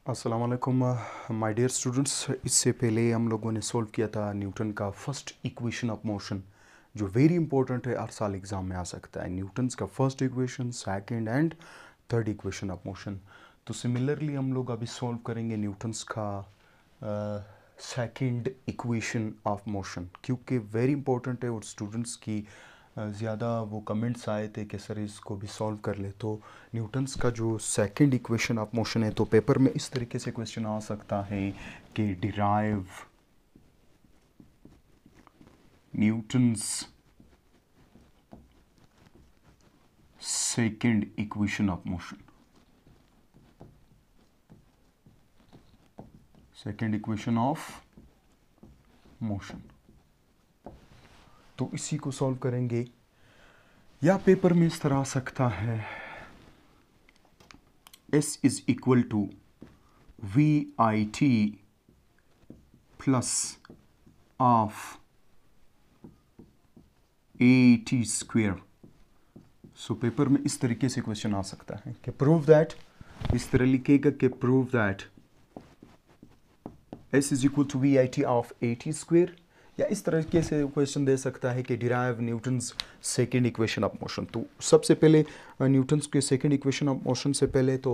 अस्सलाम वालेकुम my dear students. इससे पहले हम लोगों ने सॉल्व किया था न्यूटन का फर्स्ट इक्वेशन ऑफ मोशन, जो वेरी इंपॉर्टेंट है, हर साल एग्ज़ाम में आ सकता है। न्यूटन्स का first equation, second and third equation of motion. तो सिमिलरली हम लोग अभी सॉल्व करेंगे न्यूटन्स का सेकंड इक्वेशन ऑफ मोशन, क्योंकि वेरी इंपॉर्टेंट है और स्टूडेंट्स की ज़्यादा वो कमेंट्स आए थे कि सर इसको भी सॉल्व कर ले। तो न्यूटन्स का जो सेकंड इक्वेशन ऑफ मोशन है, तो पेपर में इस तरीके से क्वेश्चन आ सकता है कि derive Newton's second equation of motion. Second equation of motion, तो इसी को सॉल्व करेंगे। या पेपर में इस तरह आ सकता है S is equal to V I T plus half A T square. So paper में इस तरीके से क्वेश्चन आ सकता है कि प्रूव दैट, इस तरह लिखेगा कि prove that S is equal to V I T half A T square, या इस तरीके से क्वेश्चन दे सकता है कि derive Newton's second equation of motion. तो सबसे पहले न्यूटन्स के सेकंड इक्वेशन ऑफ मोशन से पहले तो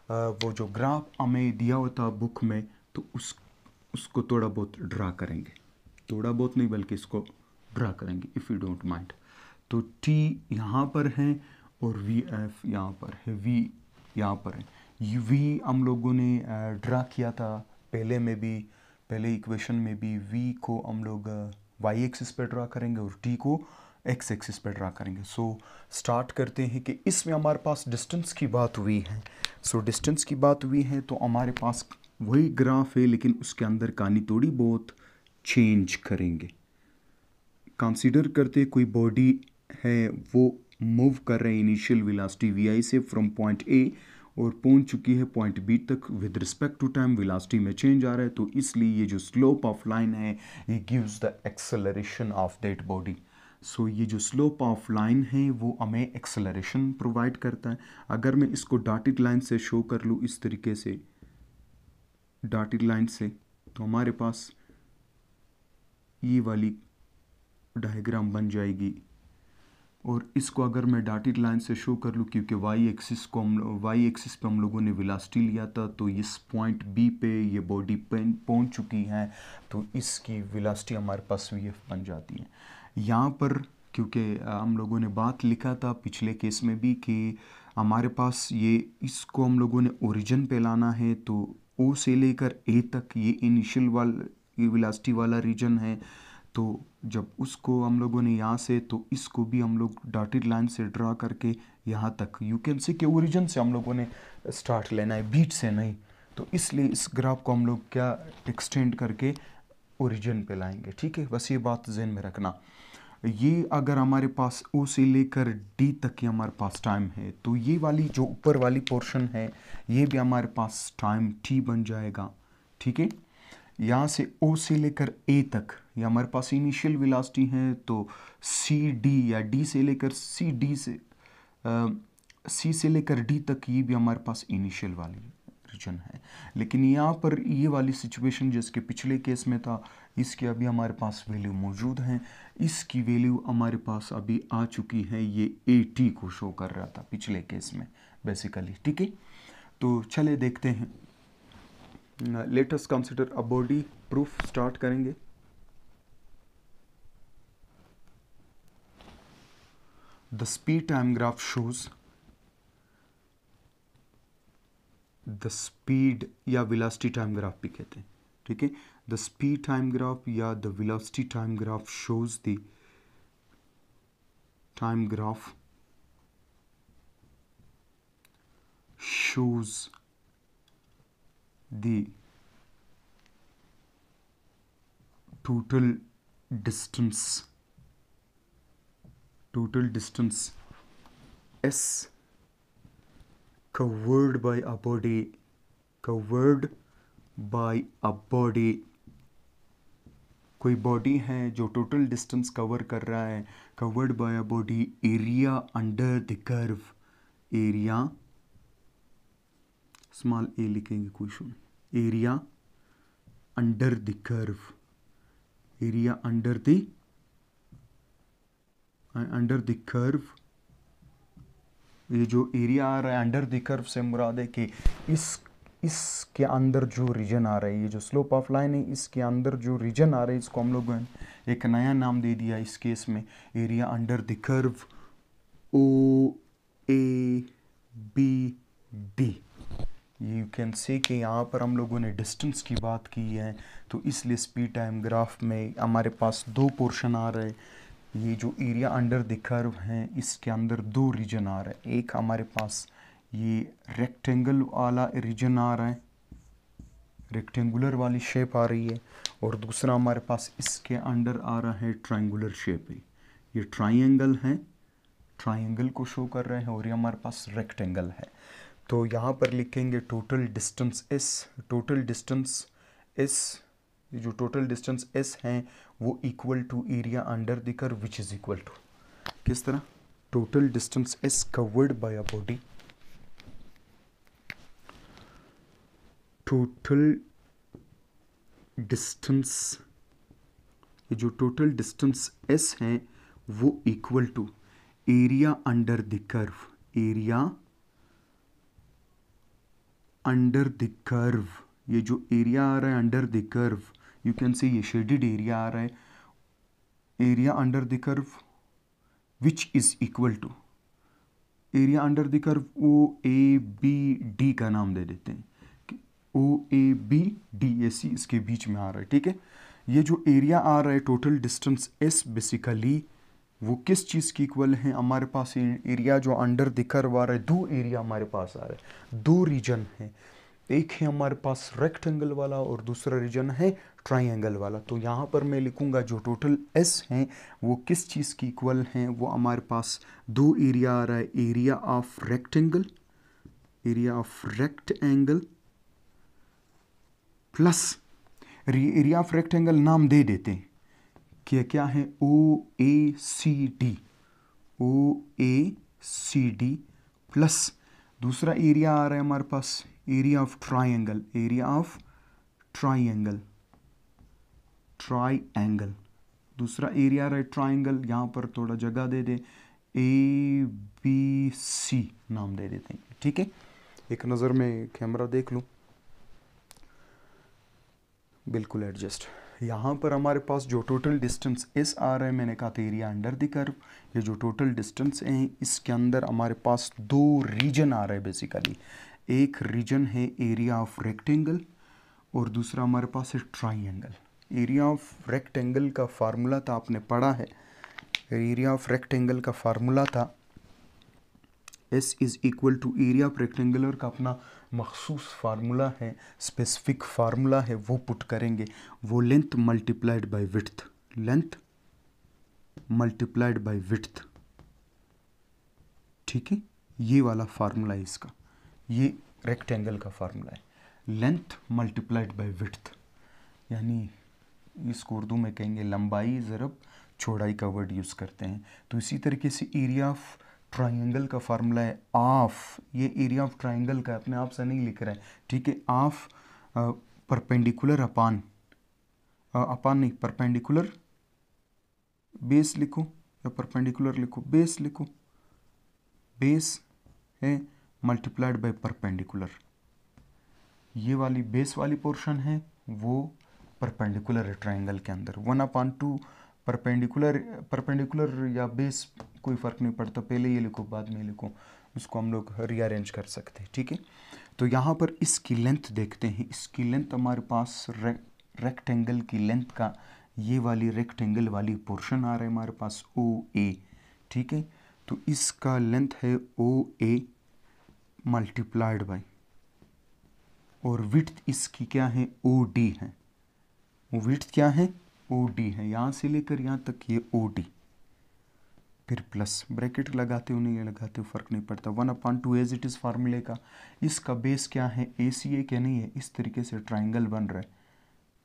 वो जो ग्राफ हमें दिया होता बुक में, तो उसको थोड़ा बहुत ड्रा करेंगे। थोड़ा बहुत नहीं बल्कि इसको ड्रा करेंगे, इफ़ यू डोंट माइंड। तो T यहाँ पर है और वी एफ यहाँ पर है, V यहाँ पर है। V हम लोगों ने ड्रा किया था पहले इक्वेशन में भी। V को हम लोग वाई एक्सिस पे ड्रा करेंगे और T को एक्स एक्सिस पे ड्रा करेंगे। सो स्टार्ट करते हैं कि इसमें हमारे पास डिस्टेंस की बात हुई है। सो डिस्टेंस की बात हुई है तो हमारे पास वही ग्राफ है, लेकिन उसके अंदर कहानी थोड़ी बहुत चेंज करेंगे। कंसीडर करते कोई बॉडी है, वो मूव कर रहे हैं इनिशियल वेलोसिटी वी आई से फ्रॉम पॉइंट ए और पहुंच चुकी है पॉइंट बी तक। With respect to time velocity में चेंज आ रहा है, तो इसलिए ये जो स्लोप ऑफ लाइन है ये gives the acceleration of that body. So ये जो स्लोप ऑफ लाइन है वो हमें एक्सेलरेशन प्रोवाइड करता है। अगर मैं इसको डॉटेड लाइन से शो कर लूँ इस तरीके से, डॉटेड लाइन से, तो हमारे पास ये वाली डायग्राम बन जाएगी। और इसको अगर मैं डॉटेड लाइन से शो कर लूँ, क्योंकि वाई एक्सिस पे हम लोगों ने वेलोसिटी लिया था, तो इस पॉइंट बी पे ये बॉडी पहुंच चुकी है, तो इसकी वेलोसिटी हमारे पास वी एफ बन जाती है। यहाँ पर क्योंकि हम लोगों ने बात लिखा था पिछले केस में भी कि हमारे पास इसको हम लोगों ने ओरिजिन पे लाना है, तो ओ से लेकर ए तक ये इनिशियल वेलोसिटी वाला रीजन है। तो जब उसको हम लोगों ने यहाँ से, तो इसको भी हम लोग डॉटेड लाइन से ड्रा करके यहाँ तक, यू कैन से कि ओरिजिन से हम लोगों ने स्टार्ट लेना है, बीट से नहीं। तो इसलिए इस ग्राफ को हम लोग क्या एक्सटेंड करके ओरिजिन पे लाएंगे। ठीक है, बस ये बात जहन में रखना। ये अगर हमारे पास ओ से लेकर डी तक की हमारे पास टाइम है, तो ये वाली जो ऊपर वाली पोर्शन है ये भी हमारे पास टाइम टी बन जाएगा। ठीक है, यहाँ से ओ से लेकर ए तक ये हमारे पास इनिशियल वेलोसिटी है, तो सी डी या डी से लेकर सी से लेकर डी तक ये भी हमारे पास इनिशियल वाली रीजन है। लेकिन यहाँ पर ये वाली सिचुएशन जिसके पिछले केस में था, इसकी अभी हमारे पास वैल्यू मौजूद है। इसकी वैल्यू हमारे पास अभी आ चुकी है, ये ए टी को शो कर रहा था पिछले केस में बेसिकली। ठीक है, तो चले देखते हैं। Let us consider a body. Proof start करेंगे। The speed time graph shows the speed या वेलोसिटी टाइम ग्राफ भी कहते हैं। ठीक है, द स्पीड टाइम ग्राफ या the velocity time graph shows the time graph shows the total distance s covered by a body। कोई body है जो टोटल डिस्टेंस कवर कर रहा है, covered by a body area under the curve, area small A लिखेंगे, कोई issue नहीं। Area under the curve, area under the curve, ये जो एरिया आ रहा है अंडर द कर्व से मुराद है कि इसके अंदर जो रीजन आ रहा है, ये जो स्लोप ऑफ लाइन है इसके अंदर जो रीजन आ रहा है, इसको हम लोगों ने एक नया नाम दे दिया इस केस में, area under the curve O A B D. You can say कि यहाँ पर हम लोगों ने डिस्टेंस की बात की है, तो इसलिए स्पीड टाइम ग्राफ में हमारे पास दो पोर्शन आ रहे हैं। ये जो एरिया अंडर द कर्व है इसके अंदर दो रीजन आ रहा है, एक हमारे पास ये रेक्टेंगल वाला रीजन आ रहा है, रेक्टेंगुलर वाली शेप आ रही है, और दूसरा हमारे पास इसके अंडर आ रहा है ट्रायंगुलर शेप है। ये ट्रायंगल है, ट्रायंगल को शो कर रहे हैं, और ये हमारे पास रेक्टेंगल है। तो यहाँ पर लिखेंगे total distance S, total distance S, ये जो टोटल डिस्टेंस एस है वो equal to area under the curve which is equal to, किस तरह, total distance S covered by a body, total distance, ये जो टोटल डिस्टेंस एस है वो equal to area under the curve, area under the curve, ये जो area आ रहा है under the curve, you can say ये शेडेड एरिया आ रहा है, area under the curve which is equal to area under the curve O A B D का नाम दे देते हैं, ओ ए बी डी, ए सी इसके बीच में आ रहा है, ठीक है। ये जो एरिया आ रहा है टोटल डिस्टेंस एस बेसिकली वो किस चीज़ की इक्वल है, हमारे पास एरिया जो अंडर द कर्व आ रहा है, दो एरिया हमारे पास आ रहा है, दो रीजन है, एक है हमारे पास रेक्टेंगल वाला और दूसरा रीजन है ट्रायंगल वाला। तो यहाँ पर मैं लिखूँगा जो टोटल एस हैं वो किस चीज़ की इक्वल हैं, वो हमारे पास दो एरिया आ रहा है, area of rectangle, area of rectangle plus area of rectangle नाम दे देते हैं कि क्या है, O A C D, O A C D plus दूसरा एरिया आ रहा है हमारे पास area of triangle, area of triangle, triangle दूसरा एरिया आ रहा है ट्रायंगल, यहाँ पर थोड़ा जगह दे दे, ए बी सी नाम दे देते हैं, ठीक है। एक नज़र में कैमरा देख लूँ, बिल्कुल एडजस्ट। यहाँ पर हमारे पास जो टोटल डिस्टेंस एस आ रहा है, मैंने कहा था एरिया अंडर द कर्व, ये जो टोटल डिस्टेंस है इसके अंदर हमारे पास दो रीजन आ रहा है बेसिकली, एक रीजन है एरिया ऑफ रेक्टेंगल और दूसरा हमारे पास है ट्रायंगल। एरिया ऑफ रेक्टेंगल का फार्मूला था, आपने पढ़ा है, एरिया ऑफ रेक्टेंगल का फार्मूला था S is equal to area of rectangular का अपना मखसूस फार्मूला है, स्पेसिफिक फार्मूला है, वो पुट करेंगे, वो length multiplied by width, length multiplied by width, ठीक है। ये वाला फार्मूला है इसका, ये रेक्टेंगल का फार्मूला है, लेंथ मल्टीप्लाइड बाय विड्थ, यानी इसको उर्दू में कहेंगे लंबाई ज़रब चौड़ाई का वर्ड यूज़ करते हैं। तो इसी तरीके से एरिया ऑफ ट्रायंगल का फार्मूला है ऑफ, ये एरिया ऑफ ट्रायंगल का अपने आप से नहीं लिख रहा है, ठीक है, ऑफ परपेंडिकुलर अपान नहीं, परपेंडिकुलर बेस लिखो या परपेंडिकुलर लिखो, बेस लिखो, बेस है मल्टीप्लाइड बाय परपेंडिकुलर, ये वाली बेस वाली पोर्शन है वो परपेंडिकुलर है ट्रायंगल के अंदर, 1/2 परपेंडिकुलर या बेस कोई फ़र्क नहीं पड़ता, पहले ये लिखो बाद में लिखो, उसको हम लोग रीअरेंज कर सकते हैं, ठीक है। तो यहाँ पर इसकी लेंथ देखते हैं, इसकी लेंथ हमारे पास रेक्टेंगल की लेंथ का ये वाली रेक्टेंगल वाली पोर्शन आ रहा है हमारे पास ओ ए, ठीक है। तो इसका लेंथ है ओ ए मल्टीप्लाइड बाय, और विड्थ इसकी क्या है, ओ डी है, विड्थ क्या है, ओ डी है, यहाँ से लेकर यहाँ तक ये ओ डी, फिर प्लस ब्रैकेट लगाते हो नहीं लगाते हो फ़र्क नहीं पड़ता, 1/2 एज इट इज़ फार्मूले का। इसका बेस क्या है, ए सी ए क्या नहीं है, इस तरीके से ट्रायंगल बन रहा है,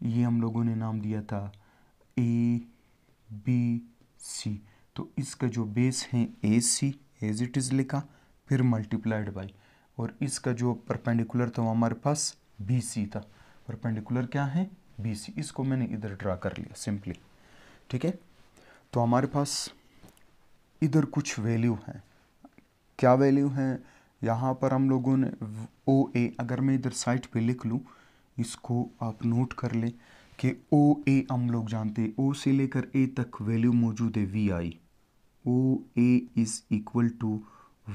ये हम लोगों ने नाम दिया था ए बी सी, तो इसका जो बेस है ए सी एज इट इज़ लिखा, फिर मल्टीप्लाइड बाई और इसका जो परपेंडिकुलर था वो हमारे पास BC था। परपेंडिकुलर क्या है? BC। इसको मैंने इधर ड्रा कर लिया सिंपली, ठीक है। तो हमारे पास इधर कुछ वैल्यू है। क्या वैल्यू है? यहाँ पर हम लोगों ने OA, अगर मैं इधर साइड पे लिख लूँ, इसको आप नोट कर लें कि OA हम लोग जानते हैं, O से लेकर A तक वैल्यू मौजूद है VI। OA is equal to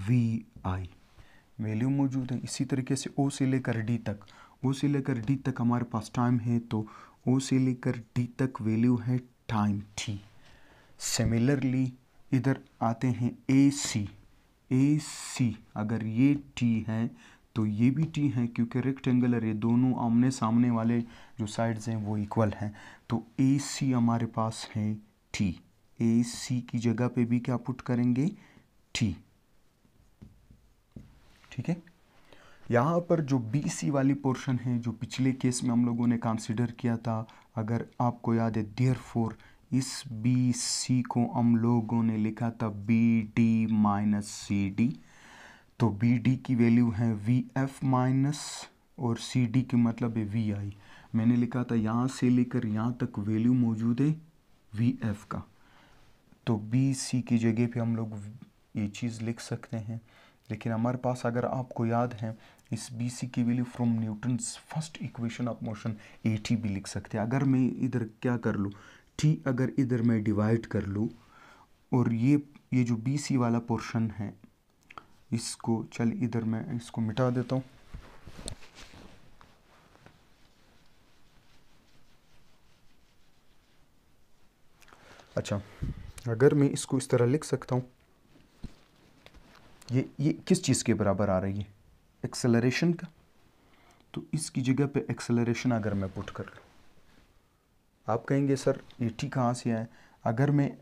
VI, value मौजूद है। इसी तरीके से O से लेकर D तक, O से लेकर D तक हमारे पास टाइम है, तो O से लेकर D तक वैल्यू है टाइम T। सिमिलरली इधर आते हैं AC, अगर ये T है तो ये भी T है, क्योंकि रेक्टेंगुलर ये दोनों आमने सामने वाले जो साइड्स हैं वो इक्वल हैं। तो AC हमारे पास है T। AC की जगह पे भी क्या पुट करेंगे? T, ठीक है। यहाँ पर जो BC वाली पोर्शन है, जो पिछले केस में हम लोगों ने कंसिडर किया था, अगर आपको याद है, देयरफॉर इस BC को हम लोगों ने लिखा था BD माइनस CD। तो BD की वैल्यू है VF माइनस, और CD के मतलब है VI। मैंने लिखा था यहाँ से लेकर यहाँ तक वैल्यू मौजूद है VF का, तो BC की जगह पे हम लोग ये चीज़ लिख सकते हैं। लेकिन हमारे पास, अगर आपको याद है, इस BC की value from Newton's first equation of motion AT भी लिख सकते हैं। अगर मैं इधर क्या कर लूँ, T अगर इधर मैं डिवाइड कर लूँ, और ये जो BC वाला पोर्शन है, इसको चल इधर मैं इसको मिटा देता हूँ। अच्छा, अगर मैं इसको इस तरह लिख सकता हूँ, ये किस चीज़ के बराबर आ रही है? एक्सेलरेशन का। तो इसकी जगह पे एक्सेलरेशन अगर मैं पुट कर लूँ, आप कहेंगे सर ये T कहाँ से आए? अगर मैं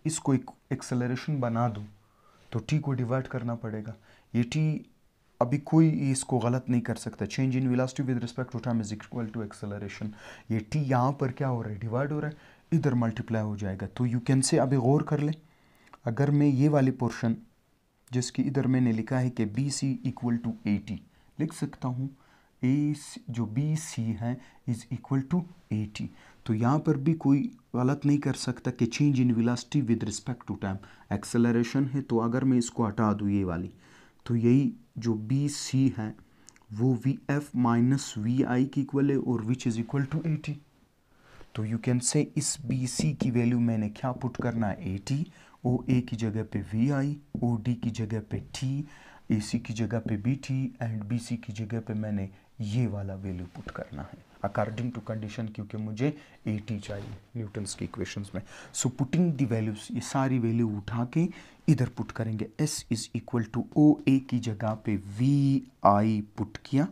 इसको एक एक्सेलरेशन बना दूँ तो T को डिवाइड करना पड़ेगा। ये T अभी कोई इसको गलत नहीं कर सकता। Change in velocity with respect to time is equal to acceleration. ये T यहाँ पर क्या हो रहा है? डिवाइड हो रहा है, इधर मल्टीप्लाई हो जाएगा। तो यू कैन से, अभी गौर कर ले, अगर मैं ये वाली पोर्शन जिसकी इधर मैंने लिखा है कि BC इक्वल टू AT लिख सकता हूँ, जो BC है इज इक्वल टू AT। तो यहाँ पर भी कोई गलत नहीं कर सकता कि change in velocity with respect to time acceleration है। तो अगर मैं इसको हटा दूँ ये वाली, तो यही जो BC है वो VF माइनस VI की इक्वल है, और which is equal to AT। तो यू कैन से इस BC की वैल्यू मैंने क्या पुट करना है? AT। OA की जगह पे VI, OD की जगह पे T, AC की जगह पे BT, एंड BC की जगह पे मैंने ये वाला वैल्यू पुट करना है अकॉर्डिंग टू कंडीशन, क्योंकि मुझे AT चाहिए न्यूटन्स की इक्वेशंस में। सो पुटिंग द वैल्यूज, ये सारी वैल्यू उठा के इधर पुट करेंगे। S is equal to OA की जगह पे VI पुट किया।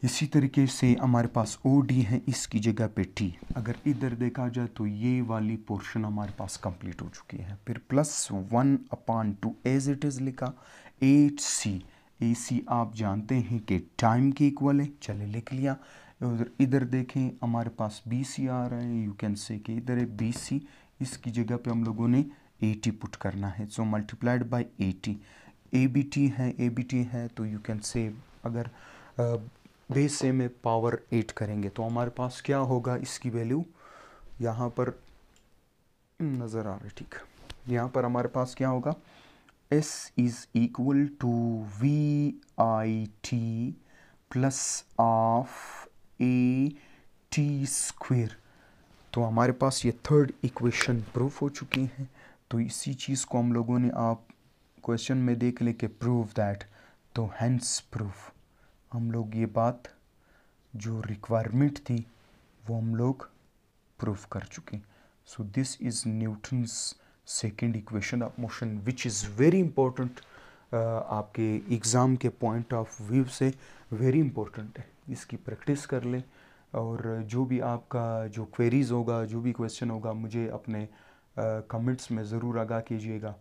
इसी तरीके से हमारे पास OD है, इसकी जगह पे T। अगर इधर देखा जाए तो ये वाली पोर्शन हमारे पास कंप्लीट हो चुकी है। फिर +1/2 एज इट इज़ लिखा। 8C, AC आप जानते हैं कि टाइम के इक्वल है, चले लिख लिया। इधर देखें हमारे पास BC आ रहा है, यू कैन से कि इधर है BC, इसकी जगह पे हम लोगों ने AT पुट करना है। सो मल्टीप्लाइड बाई 80। ABT है तो यू कैन से, अगर बेस से में पावर 8 करेंगे तो हमारे पास क्या होगा? इसकी वैल्यू यहाँ पर नज़र आ रही, ठीक। यहाँ पर हमारे पास क्या होगा? S is equal to VIT plus half AT square. तो हमारे पास ये थर्ड इक्वेशन प्रूफ हो चुकी है। तो इसी चीज़ को हम लोगों ने, आप क्वेश्चन में देख ले के प्रूव दैट, तो हेंस प्रूफ हम लोग ये बात जो रिक्वायरमेंट थी वो हम लोग प्रूफ कर चुके। So this is Newton's second equation of motion which is very important, आपके एग्ज़ाम के पॉइंट ऑफ व्यू से वेरी इंपॉर्टेंट है। इसकी प्रैक्टिस कर लें, और जो भी आपका जो क्वेरीज़ होगा, जो भी क्वेश्चन होगा, मुझे अपने कमेंट्स में ज़रूर आगाह कीजिएगा।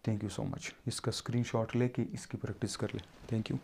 Thank you so much. इसका स्क्रीनशॉट लेके इसकी प्रैक्टिस कर लें। Thank you.